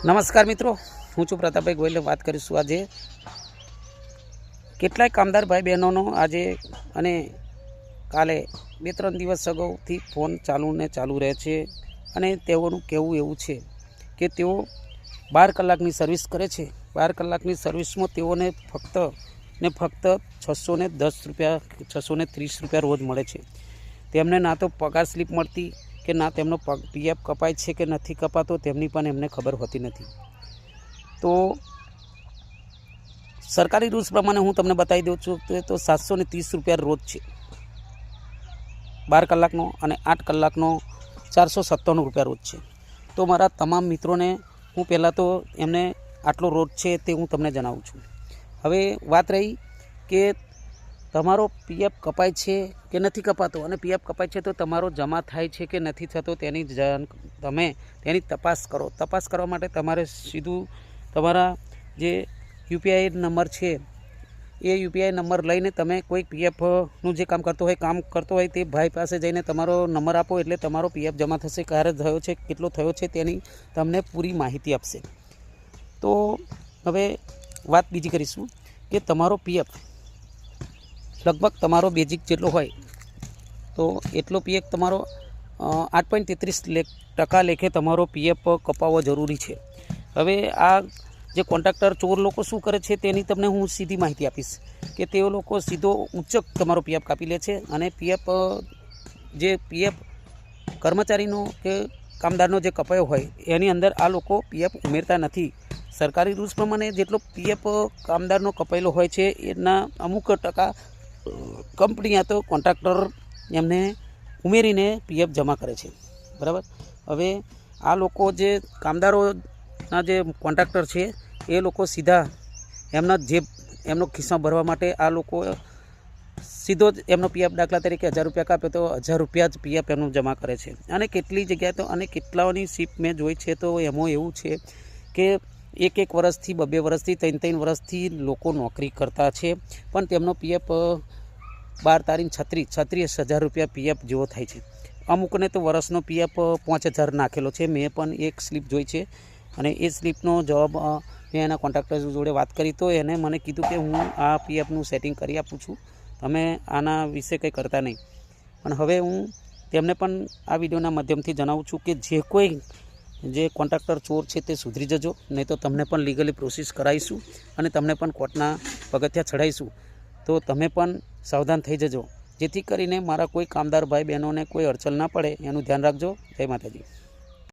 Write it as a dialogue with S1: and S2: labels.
S1: નમસ્કાર મિત્રો, હું છું પ્રતાપભાઈ ગોયલ. વાત કરીશું આજે કેટલાય કામદાર ભાઈ બહેનોનો આજે અને કાલે 2-3 દિવસ અગાઉથી ફોન ચાલુ રહે છે અને તેઓનું કહેવું એવું છે કે તેઓ 12 કલાકની સર્વિસ કરે છે. 12 કલાકની સર્વિસમાં તેઓને ફક્ત 610 રૂપિયા 630 રૂપિયા રોજ મળે છે. તેમને ના તો પગાર સ્લીપ મળતી કે ના તેમનો પીએફ કપાય છે કે નથી કપાતો તેમની પણ એમને ખબર હોતી નથી. તો સરકારી રૂલ્સ પ્રમાણે હું તમને બતાવી દઉં છું કે તો 730 રૂપિયા રોજ છે 12 કલાકનો, અને 8 કલાકનો 497 રૂપિયા રોજ છે. તો મારા તમામ મિત્રોને હું પહેલાં તો એમને આટલો રોજ છે તે હું તમને જણાવું છું. હવે વાત રહી કે તમારો પીએફ કપાય છે કે નથી કપાતો, અને પીએફ કપાય છે તો તમારો જમા થાય છે કે નથી થતો તમે તેની તપાસ કરો. તપાસ કરવા માટે તમારે સીધું તમારા જે યુપીઆઈ નંબર છે એ યુપીઆઈ નંબર લઈને તમે કોઈ પીએફનું જે કામ કરતો હોય તે ભાઈ પાસે જઈને તમારો નંબર આપો, એટલે તમારો પીએફ જમા થશે. ક્યારે થયો છે, કેટલો થયો છે તેની તમને પૂરી માહિતી આપશે. તો હવે વાત બીજી કરીશું કે તમારો પીએફ લગભગ તમારો બેઝિક જેટલો હોય તો એટલો પીએફ તમારો 8.33% લેખે તમારો પીએફ કપાવવો જરૂરી છે. હવે આ જે કોન્ટ્રાક્ટર ચોર લોકો શું કરે છે તેની તમને હું સીધી માહિતી આપીશ કે તેઓ લોકો સીધો ઊંચક તમારો પીએફ કાપી લે છે, અને પીએફ કર્મચારીનો કે કામદારનો જે કપાયો હોય એની અંદર આ લોકો પીએફ ઉમેરતા નથી. સરકારી રૂલ્સ પ્રમાણે જેટલો પીએફ કામદારનો કપાયેલો હોય છે એના અમુક ટકા કંપની યા તો કોન્ટ્રાક્ટર એમને ઉમેરીને પીએફ જમા કરે છે, બરાબર. હવે આ લોકો જે કામદારોના જે કોન્ટ્રાક્ટર છે એ લોકો સીધા એમનો ખિસ્સા ભરવા માટે આ લોકો સીધો જ એમનો પીએફ દાખલા તરીકે 1000 રૂપિયા કાપે તો 1000 રૂપિયા જ પીએફ એમનું જમા કરે છે. અને કેટલી જગ્યાએ તો અને કેટલાઓની સીપ મેં જોઈ છે તો એમાં એવું છે કે 1 વર્ષથી 2 વર્ષથી 3 વર્ષથી લોકો નોકરી કરતા છે, પણ તેમનો પીએફ 12-36 રૂપિયા પીએફ જેવો થાય છે. અમુકને તો વર્ષનો પીએફ 5000 નાખેલો છે. મેં પણ એક સ્લીપ જોઈ છે, અને એ સ્લીપનો જવાબ મેં એના કોન્ટ્રાક્ટર જોડે વાત કરી તો એને મને કીધું કે હું આ પીએફનું સેટિંગ કરી આપું છું, તમે આના વિશે કંઈ કરતા નહીં. પણ હવે હું તેમને પણ આ વિડીયોના માધ્યમથી જણાવું છું કે જે કોન્ટ્રાક્ટર ચોર છે તે સુધરી જજો, નહીં તો તમને પણ લીગલી પ્રોસેસ કરાવીશું અને તમને પણ કોર્ટના પગથિયાં ચડાવીશું. તો તમે પણ સાવધાન થઈ જજો, જેથી કરીને મારા કોઈ કામદાર ભાઈ બહેનોને કોઈ અડચણ ના પડે એનું ધ્યાન રાખજો. જય માતાજી.